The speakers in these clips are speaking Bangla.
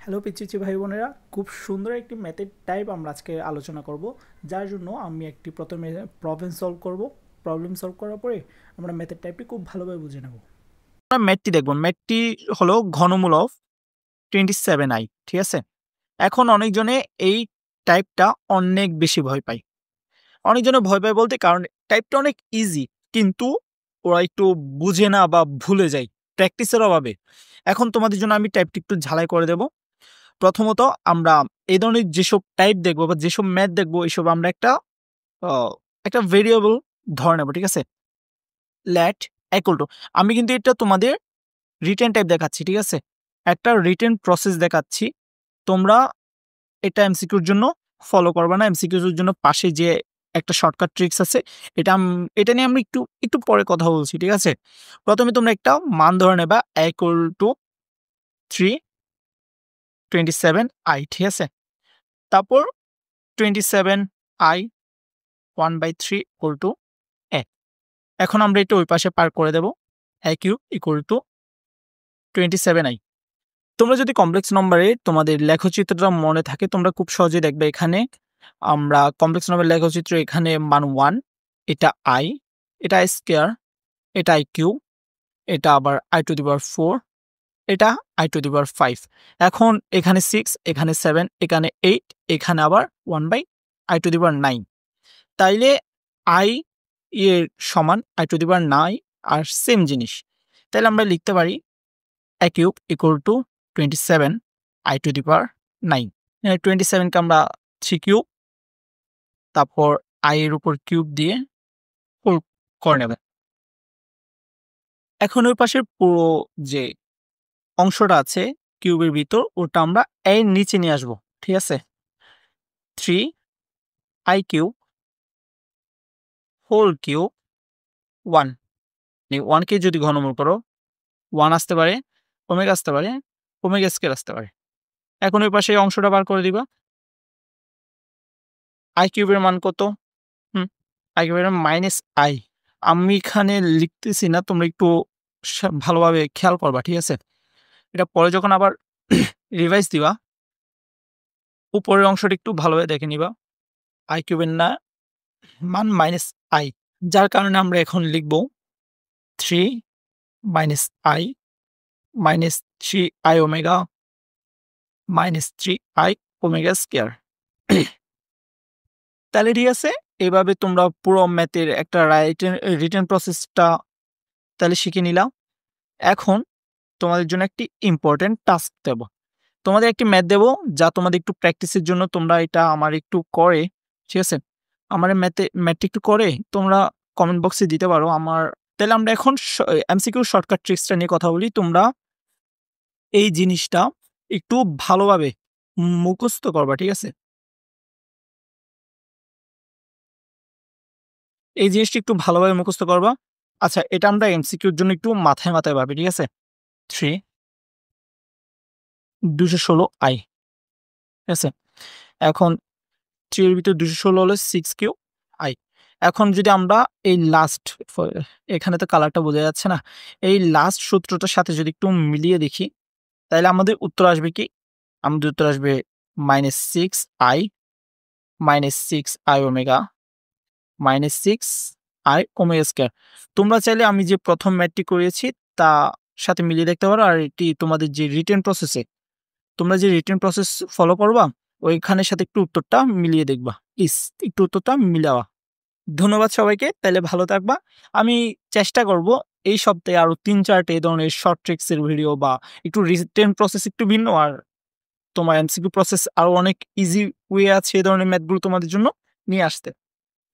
হ্যালো পিচিচি ভাই বোনেরা, খুব সুন্দর একটি ম্যাথের টাইপ আমরা আজকে আলোচনা করব। যার জন্য আমি একটি প্রথমে প্রবলেম সলভ করব। প্রবলেম সলভ করার পরে আমরা ম্যাথের টাইপটি খুব ভালোভাবে বুঝে নেব। আমরা ম্যাথটি দেখব। ম্যাথটি হলো ঘনমূল অফ 27i। ঠিক আছে, এখন অনেকজনে এই টাইপটা অনেক বেশি ভয় পায়। অনেকজনে ভয় পায় বলতে কারণ টাইপটা অনেক ইজি, কিন্তু ওরা একটু বুঝে না বা ভুলে যায় প্র্যাকটিসের অভাবে। এখন তোমাদের জন্য আমি টাইপটি একটু ঝালাই করে দেব। প্রথমত আমরা এই ধরনের যেসব টাইপ দেখবো বা যেসব ম্যাথ দেখবো, এইসব আমরা একটা ভেরিয়েবল ধরে নেব। ঠিক আছে, লেট ইকুয়াল টু, আমি কিন্তু এটা তোমাদের রিটেন টাইপ দেখাচ্ছি। ঠিক আছে, একটা রিটেন প্রসেস দেখাচ্ছি। তোমরা এটা এমসিকিউর জন্য ফলো করবে না। এমসিকিউর জন্য পাশে যে একটা শর্টকাট ট্রিক্স আছে, এটা নিয়ে আমি একটু একটু পরে কথা বলছি। ঠিক আছে, প্রথমে তোমরা একটা মান ধরে নেবা ইকুয়াল টু 327i। ঠিক আছে, তারপর 27i 1/3 ইকুয়াল টু a। এখন আমরা এটা ওই পাশে পার করে দেব। a cube equal to 27i। তোমরা যদি কমপ্লেক্স নম্বরে তোমাদের লেখচিত্রটা মনে থাকে, তোমরা খুব সহজেই দেখবে। এখানে আমরা কমপ্লেক্স নম্বরের লেখচিত্র, এখানে মান 1, এটা i, এটা i স্কয়ার, এটা i কিউব, এটা আবার i টু দি পাওয়ার 4, এটা i টু দি পাওয়ার 5। এখন এখানে 6, এখানে 7, এখানে 8, এখানে আবার 1/i টু দি পাওয়ার 9। তাইলে i এর সমান i টু দি পাওয়ার 9 আর সেম জিনিস। তাইলে আমরা লিখতে পারি a cube equal to 27i to the power 9। 27কে আমরা 3 কিউব, তারপর i এর উপর কিউব দিয়ে হোল করে নেবে। এখন ওই পাশের পুরো যে অংশটা আছে কিউবের ভিতর, ওটা আমরা এর নিচে নিয়ে আসবো। ঠিক আছে, 3i কিউব হোল কিউব 1। 1কে যদি ঘনমূল করো, 1 আসতে পারে, ওমেগা আসতে পারে, ওমেগা স্কয়ার আসতে পারে। এখন ওই পাশে এই অংশটা বার করে দিবা। i কিউবের মান কত? i কিউবের মাইনাস i। আমি এখানে লিখতেছি না, তোমরা একটু ভালোভাবে খেয়াল করবা। ঠিক আছে, এটা পরে যখন আবার রিভাইজ দিবা, উপরের অংশটা একটু ভালোভাবে দেখে নিবা। i কিউবের না মান মাইনাস i, যার কারণে আমরা এখন লিখব 3 minus i minus 3i omega minus 3i omega square. তাহলে ঠিক আছে, এভাবে তোমরা পুরো ম্যাথের একটা রিটেন প্রসেসটা তাহলে শিখে নিলাম। এখন তোমাদের জন্য একটি ইম্পর্টেন্ট টাস্ক দেব। তোমাদের একটি ম্যাথ দেব, যা তোমাদের একটু প্র্যাকটিসের জন্য তোমরা এটা আমার একটু করে, ঠিক আছে, আমার ম্যাথটি একটু করে তোমরা কমেন্ট বক্সে দিতে পারো আমার। তাহলে আমরা এখন এমসিকিউ শর্টকাট ট্রিক্সটা নিয়ে কথা বলি। তোমরা এই জিনিসটা একটু ভালোভাবে মুখস্থ করবা। ঠিক আছে, এই জিনিসটা একটু ভালোভাবে মুখস্থ করবা। আচ্ছা, এটা আমরা এমসিকিউর জন্য একটু মাথায় মাথায় ভাবি। ঠিক আছে, 3 216i। ঠিক আছে, এখন 3 এর ভিতর 216 হলো 6 কিউ i। এখন যদি আমরা এই লাস্ট, এখানে তো কালারটা বোঝা যাচ্ছে না, এই লাস্ট সূত্রটার সাথে যদি একটু মিলিয়ে দেখি, তাহলে আমাদের উত্তর আসবে কি? আমাদের উত্তর আসবে -6i -6i omega -6i omega square. তোমরা চাইলে আমি যে প্রথম ম্যাথটি করিয়েছি তা সাথে মিলিয়ে দেখতে পারো। আর এটি তোমাদের যে রিটেন প্রসেসে তোমরা যে রিটেন প্রসেস ফলো করবা, ওইখানের সাথে একটু উত্তরটা মিলিয়ে দেখবা। প্লিজ একটু উত্তরটা মিলাওয়া। ধন্যবাদ সবাইকে, তাহলে ভালো থাকবা। আমি চেষ্টা করব এই সপ্তাহে আরো 3-4টে এই ধরনের শর্ট ট্রিক্সের ভিডিও, বা একটু রিটেন প্রসেস একটু ভিন্ন, আর তোমার এমসিকিউ প্রসেস আরো অনেক ইজি ওয়ে আছে এই ধরনের ম্যাথগুলো তোমাদের জন্য নিয়ে আসতে।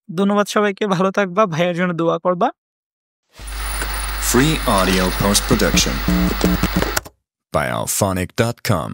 ধন্যবাদ সবাইকে, ভালো থাকবা, ভাইয়ের জন্য দোয়া করবা। Free audio post production by alphonic.com.